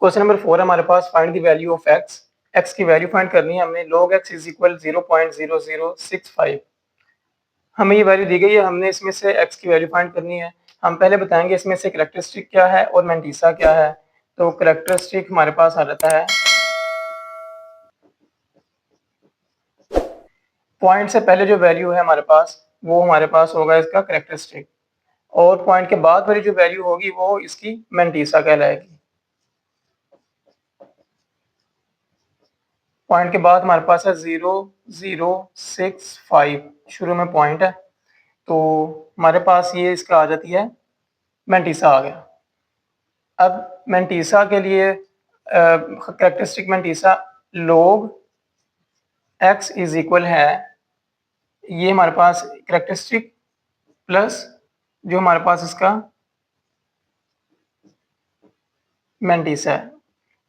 Question number 4 है हमारे पास, find the value of x. X की वैल्यू फाइंड करनी है हमने। log x is equal 0.0065। हमें ये वैल्यू दी गई है, हमने इसमें से x की वैल्यू फाइंड करनी है। हम पहले बताएंगे इसमें से कैरेक्टरिस्टिक क्या है और मैंटीसा क्या है। तो कैरेक्टरिस्टिक हमारे पास आ जाता है, पॉइंट से पहले जो वैल्यू है हमारे पास वो हमारे पास होगा इसका कैरेक्टरिस्टिक, और पॉइंट के बाद वाली जो वैल्यू होगी वो इसकी मैंटीसा कहलाएगी। पॉइंट के बाद हमारे पास है 0.065, शुरू में पॉइंट है, तो हमारे पास ये इसका आ जाती है मैंटीसा आ गया। अब मैंटीसा के लिए characteristic mantissa log x is equal है, ये हमारे पास कैरेक्टरिस्टिक प्लस जो हमारे पास इसका मैंटीसा है,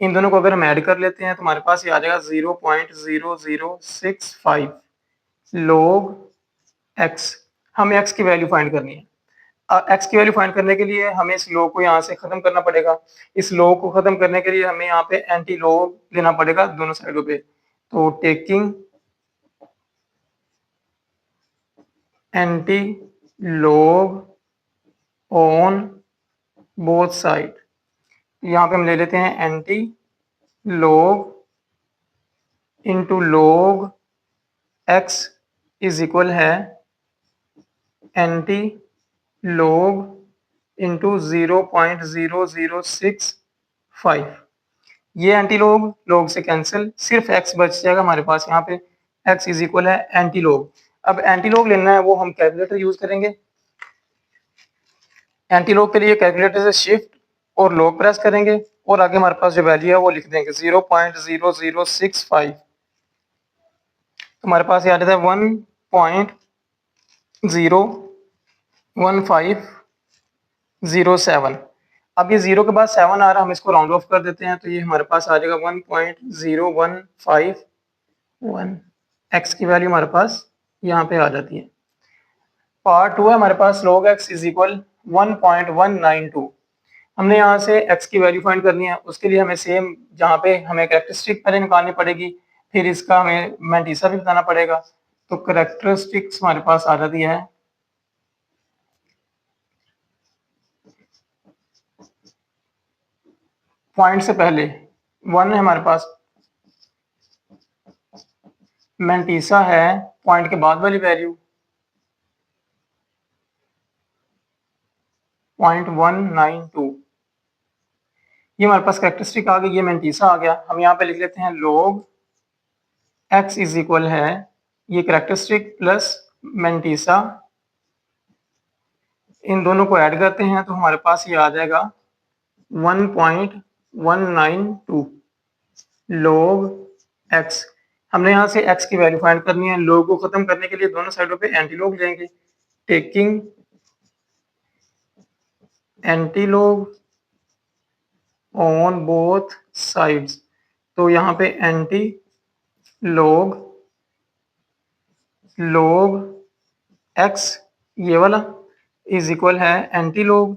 इन दोनों को अगर हम ऐड कर लेते हैं तो हमारे पास ये आ जाएगा 0.0065 log x। हमें x की वैल्यू फाइंड करनी है। x की वैल्यू फाइंड करने के लिए हमें इस log को यहाँ से खत्म करना पड़ेगा। इस log को खत्म करने के लिए हमें यहाँ पे एंटी log लेना पड़ेगा दोनों साइडों पे। तो taking anti log on both side, यहाँ पे हम ले लेते हैं anti log into log x is equal है एंटी log इंटू 0.0065। ये एंटी log से कैंसिल, सिर्फ x बच जाएगा हमारे पास यहाँ पे। x इज इक्वल है एंटी log। अब एंटी log लेना है वो हम कैलकुलेटर यूज करेंगे। एंटी log के लिए कैलकुलेटर से शिफ्ट और log प्रेस करेंगे और आगे हमारे पास जो वैल्यू है वो लिख देंगे 0.0065। तो हमारे पास ये आ जाता है 1.01507। अब ये 0 के बाद 7 आ रहा है, हम इसको राउंड ऑफ कर देते हैं, तो ये हमारे पास आ जाएगा 1.0151। x की वैल्यू हमारे पास यहाँ पे आ जाती है। पार्ट 2 है हमारे पास, log x इज इक्वल 1.192। हमने यहाँ से x की वैल्यू फाइंड करनी है, उसके लिए हमें सेम जहाँ पे हमें कैरेक्टरिस्टिक पहले निकालनी पड़ेगी, फिर इसका हमें मैंटीसा भी बताना पड़ेगा। तो कैरेक्टरिस्टिक्स हमारे पास आ जाती है पॉइंट से पहले 1 है हमारे पास, मैंटीसा है पॉइंट के बाद वाली वैल्यू 0.192। ये हमारे पास कैरेक्टरिस्टिक आ गई, ये मैंटीसा आ गया। हम यहाँ पे लिख लेते हैं log x इज इक्वल है ये कैरेक्टरिस्टिक प्लस मैंटीसा, इन दोनों को ऐड करते हैं तो हमारे पास ये आ जाएगा 1.192 log x। हमने यहाँ से x की वैल्यू फाइंड करनी है। log को खत्म करने के लिए दोनों साइडों पे एंटी log लेंगे, taking anti log on both sides. तो यहाँ पे एंटी log x ये वाला इज इक्वल है एंटी log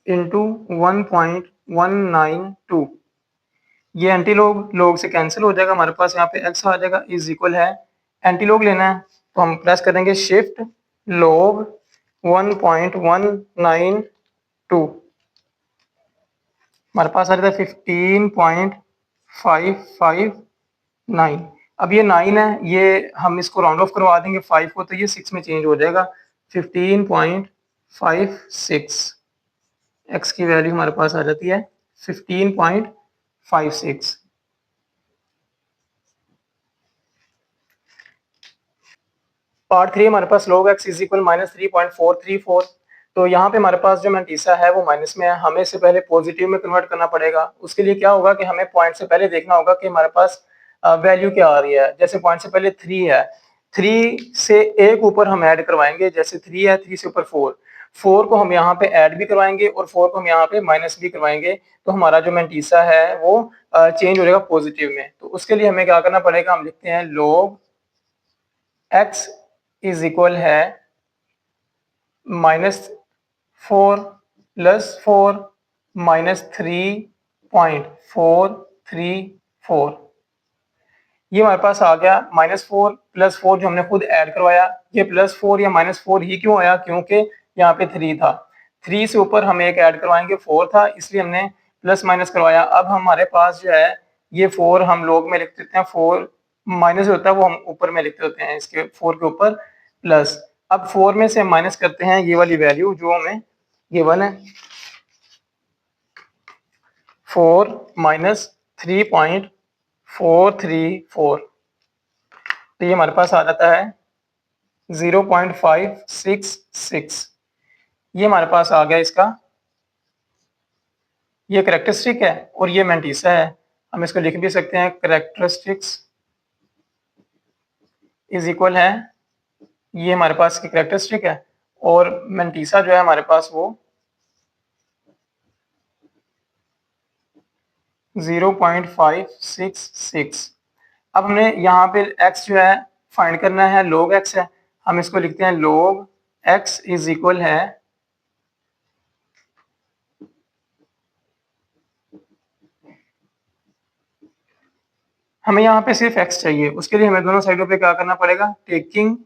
इंटू 1.192। ये एंटी log से कैंसिल हो जाएगा, हमारे पास यहाँ पे x आ जाएगा इज इक्वल है, एंटी log लेना है तो हम प्रेस करेंगे शिफ्ट log 1.192, हमारे पास आ जाता है 15.559। अब ये 9 है, ये हम इसको राउंड ऑफ करवा देंगे 5 को, तो ये 6 में चेंज हो जाएगा 15.56। x की वैल्यू हमारे पास आ जाती है 15.56। पार्ट 3 हमारे पास log x इज इक्वल -3.434। तो यहाँ पे हमारे पास जो मैंटीसा है वो माइनस में है, हमें इससे पहले पॉजिटिव में कन्वर्ट करना पड़ेगा। उसके लिए क्या होगा कि हमें पॉइंट से पहले देखना होगा कि हमारे पास वैल्यू क्या आ रही है। जैसे पॉइंट से पहले 3 है, 3 से एक ऊपर हम ऐड करवाएंगे, जैसे 3 है 3 से ऊपर 4 को हम यहाँ पे ऐड भी करवाएंगे और 4 को हम यहाँ पे माइनस भी करवाएंगे, तो हमारा जो मैंटीसा है वो चेंज हो जाएगा पॉजिटिव में। तो उसके लिए हमें क्या करना पड़ेगा, हम लिखते हैं log x इज इक्वल है -4 + 4 -3.434। ये हमारे पास आ गया -4 + 4 जो हमने खुद ऐड करवाया। ये +4 या -4 ही क्यों आया? क्योंकि यहाँ पे 3 था। 3 से ऊपर हम एक ऐड करवाएंगे, 4 था, इसलिए हमने प्लस माइनस करवाया। अब हमारे पास जो है ये 4 हम लोग में लिख देते हैं, 4 माइनस होता है वो हम ऊपर में लिखते होते हैं, इसके 4 के ऊपर प्लस। अब 4 में से माइनस करते हैं ये वाली वैल्यू जो हमें गिवन है, 4 - 3.434, तो ये हमारे पास आ जाता है 0.566। ये हमारे पास आ गया इसका, ये करेक्टरिस्टिक है और ये मैंटीसा है। हम इसको लिख भी सकते हैं, करेक्टरिस्टिक्स इज इक्वल है, ये हमारे पास की करेक्टरिस्टिक है और मैंटीसा जो है हमारे पास वो 0.566। अब हमने यहाँ पे x जो है फाइंड करना है, log x है, हम इसको लिखते हैं log x इज इक्वल है हमें यहाँ पे सिर्फ x चाहिए, उसके लिए हमें दोनों साइडों पे क्या करना पड़ेगा, taking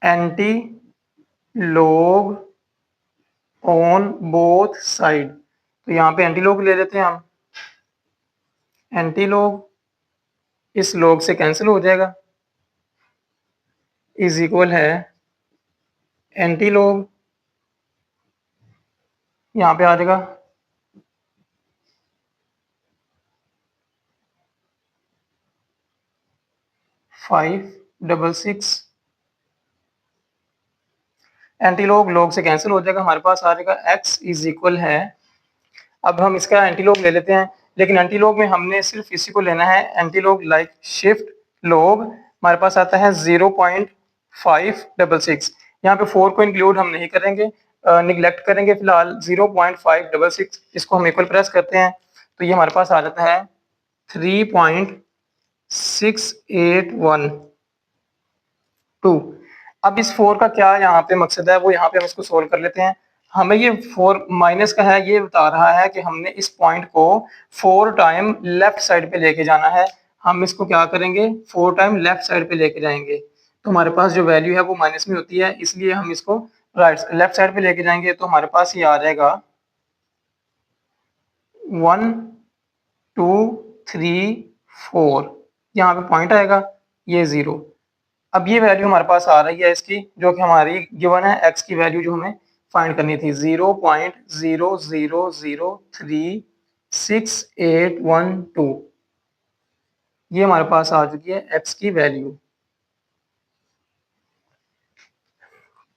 anti log on both side. तो यहाँ पे एंटी log ले लेते हैं हम, एंटी log इस log से कैंसिल हो जाएगा, इज इक्वल है एंटी log, यहाँ पे आ जाएगा 566। एंटी log से कैंसिल हो जाएगा, हमारे पास आ जाएगा x इज इक्वल है। अब हम इसका एंटी log ले लेते हैं, लेकिन एंटी log में हमने सिर्फ इसी को लेना है, anti log like shift log हमारे पास आता है 0.566। यहाँ पे 4 को इंक्लूड हम नहीं करेंगे, निगलेक्ट करेंगे फिलहाल। 0.566 इसको हम इक्वल प्रेस करते हैं तो ये हमारे पास आ जाता है 3.6812। अब इस 4 का क्या यहाँ पे मकसद है, वो यहाँ पे हम इसको सोल्व कर लेते हैं। हमें ये 4 माइनस का है, ये बता रहा है कि हमने इस पॉइंट को 4 टाइम लेफ्ट साइड पे लेके जाना है। हम इसको क्या करेंगे, 4 टाइम लेफ्ट साइड पे लेके जाएंगे, तो हमारे पास जो वैल्यू है वो माइनस में होती है, इसलिए हम इसको लेफ्ट साइड पे लेके जाएंगे। तो हमारे पास ये आ जाएगा 1 2 3 4, यहाँ पे पॉइंट आएगा, ये 0। अब ये वैल्यू हमारे पास आ रही है इसकी, जो कि हमारी गिवन है, x की वैल्यू जो हमें फाइंड करनी थी 0.000368812। ये हमारे पास आ चुकी है x की वैल्यू।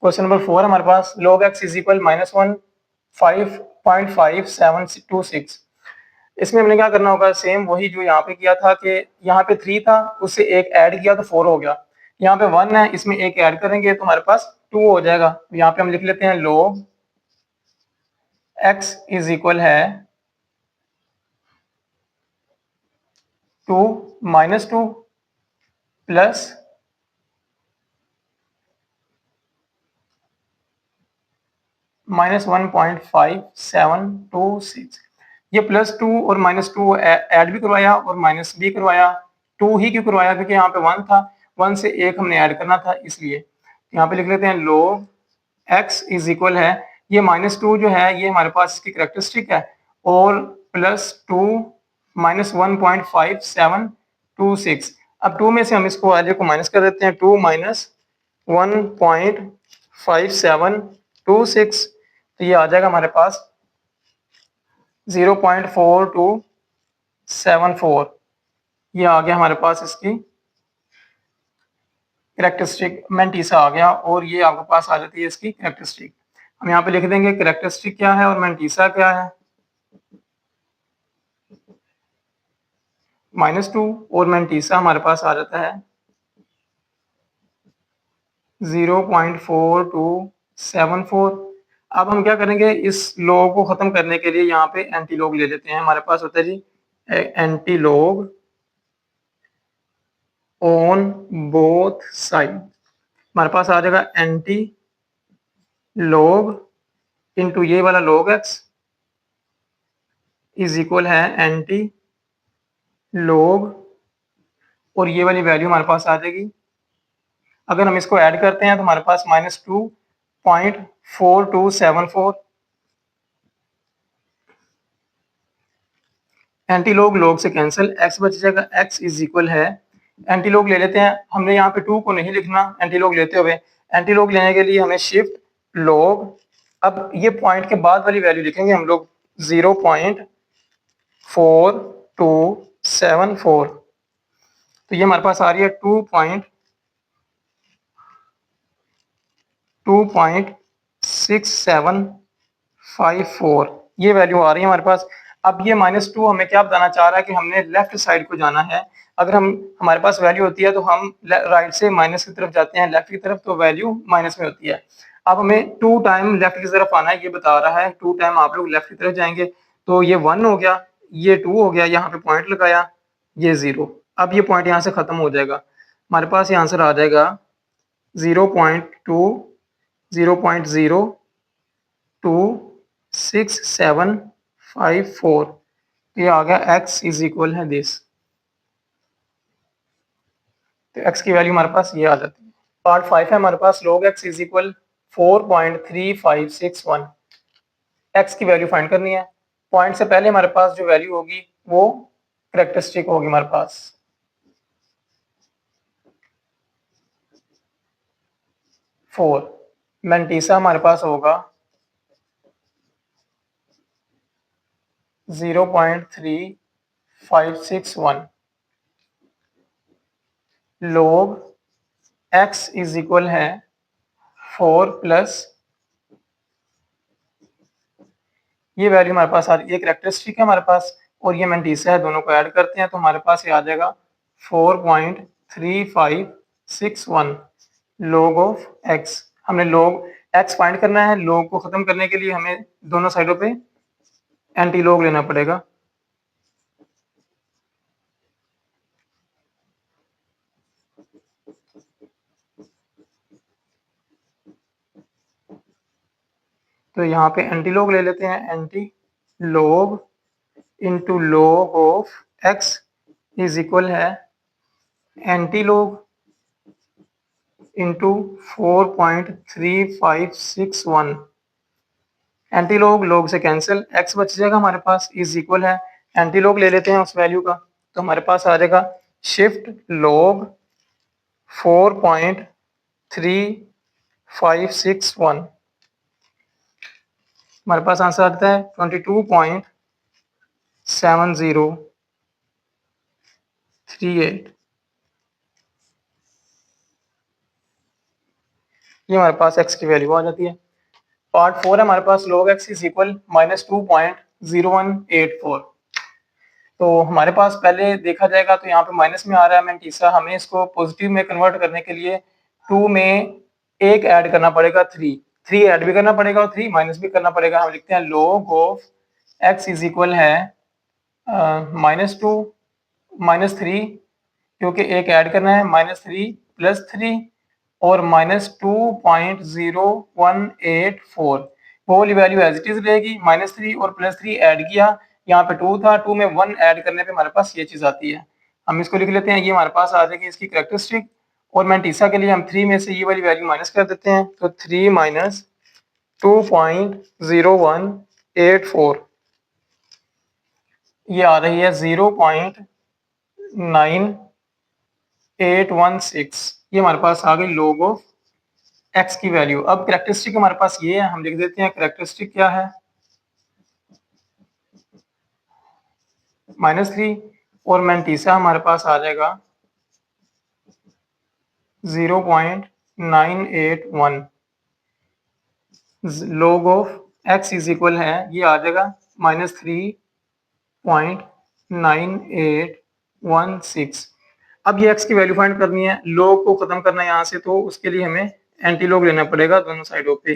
क्वेश्चन नंबर 4 हमारे पास log x इज इक्वल -1 5.5726। इसमें हमने क्या करना होगा, सेम वही जो यहाँ पे किया था कि यहाँ पे 3 था, उससे एक ऐड किया तो 4 हो गया। यहाँ पे 1 है, इसमें एक ऐड करेंगे तो हमारे पास 2 हो जाएगा। यहाँ पे हम लिख लेते हैं log x इज इक्वल है 2 -2 प्लस -1.5726। ये +2 और -2 ऐड भी करवाया और माइनस भी करवाया। 2 ही क्यों करवाया, क्योंकि यहाँ पे 1 था, 1 से एक हमने ऐड करना था, इसलिए यहाँ पे लिख लेते हैं log x इज इक्वल है, ये -2 जो है ये हमारे पास इसकी करेक्टरिस्टिक है, और +2 -1.5726। अब 2 में से हम इसको वैल्यू को माइनस कर देते हैं, 2 - 1.5726, तो ये आ जाएगा हमारे पास 0.4274। ये आ गया हमारे पास इसकी करेक्टरिस्टिक, मैंटीसा आ गया, और ये आपके पास आ जाती है इसकी करेक्टरिस्टिक। हम यहाँ पे लिख देंगे करेक्टरिस्टिक क्या है और मैंटीसा क्या है, -2 और मैंटीसा हमारे पास आ जाता है 0.4274। अब हम क्या करेंगे, इस लॉग को खत्म करने के लिए यहाँ पे एंटी लॉग ले लेते हैं। हमारे पास होता है जी antilog on both side. हमारे पास आ जाएगा एंटी लॉग इनटू ये वाला log x इज इक्वल है एंटी लॉग, और ये वाली वैल्यू हमारे पास आ जाएगी। अगर हम इसको ऐड करते हैं तो हमारे पास -2.4274, एंटी लॉग लॉग से कैंसिल, x बच जाएगा, x इज इक्वल है, एंटी लॉग ले लेते हैं, हमने यहाँ पे 2 को नहीं लिखना एंटी लॉग लेते हुए, एंटी लॉग लेने के लिए हमें शिफ्ट लॉग, अब ये पॉइंट के बाद वाली वैल्यू लिखेंगे हम लोग 0.4274, तो ये हमारे पास आ रही है 2.6754, ये वैल्यू आ रही है हमारे पास। अब ये -2 हमें क्या बताना चाह रहा है कि हमने लेफ्ट साइड को जाना है। अगर हम हमारे पास वैल्यू होती है तो हम राइट से माइनस की तरफ जाते हैं, लेफ्ट की तरफ तो वैल्यू माइनस में होती है। अब हमें 2 टाइम लेफ्ट की तरफ आना है, ये बता रहा है 2 टाइम आप लोग लेफ्ट की तरफ जाएंगे, तो ये 1 हो गया, ये 2 हो गया, यहाँ पे पॉइंट लगाया, ये 0। अब ये पॉइंट यहाँ से खत्म हो जाएगा, हमारे पास ये आंसर आ जाएगा 0.2 0.02754, ये आ गया x इज इक्वल है दिस, तो x की वैल्यू हमारे पास ये आ जाती है। पार्ट 5 है हमारे पास, log x is equal 4.3561, x की वैल्यू फाइंड करनी है। पॉइंट से पहले हमारे पास जो वैल्यू होगी वो करेक्टरिस्टिक होगी हमारे पास, 4, मैंटीसा हमारे पास होगा 0.3561, log x इज इक्वल है 4 प्लस, ये वैल्यू हमारे पास आ रही है, ये करेक्टरिस्टिक है हमारे पास और ये मैंटीसा है, दोनों को ऐड करते हैं तो हमारे पास ये आ जाएगा 4.3561 log ऑफ x। हमने log x फाइंड करना है, log को खत्म करने के लिए हमें दोनों साइडों पे एंटी log लेना पड़ेगा। तो यहाँ पे एंटी log ले लेते हैं, anti log into log of x is equal है anti log into 4.3561, anti log से कैंसिल, x बच जाएगा हमारे पास, इज इक्वल है, एंटी log ले लेते हैं उस वैल्यू का, तो हमारे पास आ जाएगा शिफ्ट log 4.3561, हमारे पास आंसर आता है 22.7038, ये हमारे पास x की वैल्यू आ जाती है। पार्ट 4 है हमारे पास, log x इज इक्वल -2.0184, तो हमारे पास पहले देखा जाएगा तो यहाँ पे माइनस में आ रहा है मैंटीसा, हमें इसको पॉजिटिव में कन्वर्ट करने के लिए 2 में एक ऐड करना पड़ेगा, 3 ऐड भी करना पड़ेगा और 3 माइनस भी करना पड़ेगा। हम लिखते हैं log of x is equal है -2 -3, क्योंकि एक ऐड करना है, -3 + 3 और -2.0184, वो वाली वैल्यू एज इट इज रहेगी, -3 और +3 ऐड किया, यहाँ पे 2 था, 2 में 1 ऐड करने पे हमारे पास ये चीज आती है। हम इसको लिख लेते हैं, ये हमारे पास आ जाएगी इसकी करेक्टरिस्टिक, और मैंटीसा के लिए हम 3 में से ये वाली वैल्यू माइनस कर देते हैं, तो 3 - 2.0184, ये आ रही है 0.9816, ये हमारे पास आ गई log ऑफ x की वैल्यू। अब करेक्टरिस्टिक हमारे पास ये है, हम लिख देते हैं करेक्टरिस्टिक क्या है, -3, और मैंटीसा हमारे पास आ जाएगा 0.981, log of x is equal है, ये आ जाएगा -3.9816। अब ये x की वैल्यू फाइंड करनी है, log को खत्म करना है यहाँ से, तो उसके लिए हमें एंटी log लेना पड़ेगा दोनों साइडों पे,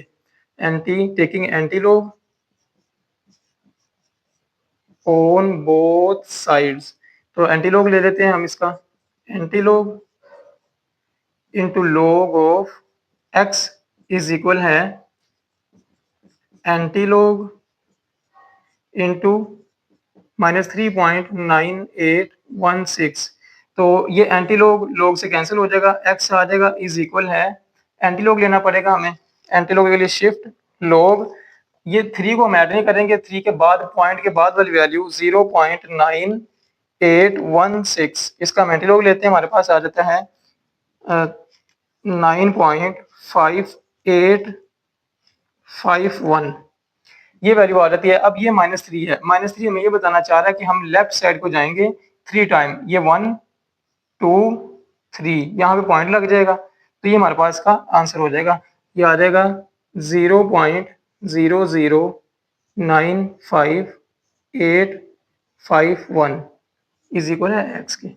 taking anti log on both sides, तो एंटी log ले लेते हैं हम इसका, anti log into log of x is equal है एंटी log इंटू -3.9816। तो ये एंटी लॉग से कैंसिल हो जाएगा, x आ जाएगा इज इक्वल है, एंटी लॉग लेना पड़ेगा हमें, एंटी लॉग के लिए शिफ्ट लॉग, ये 3 को हम ऐड नहीं करेंगे, 3 के बाद पॉइंट के बाद वाली वैल्यू 0.9816, इसका हम एंटी लॉग लेते हैं, हमारे पास आ जाता है 9.5851, ये वैल्यू आ जाती है। अब ये -3 है, -3 हमें ये बताना चाह रहा है कि हम लेफ्ट साइड को जाएंगे 3 टाइम, ये 1 2 3 यहाँ पे पॉइंट लग जाएगा, तो ये हमारे पास का आंसर हो जाएगा, ये आ जाएगा 0.0095851 इज इक्वल है x के।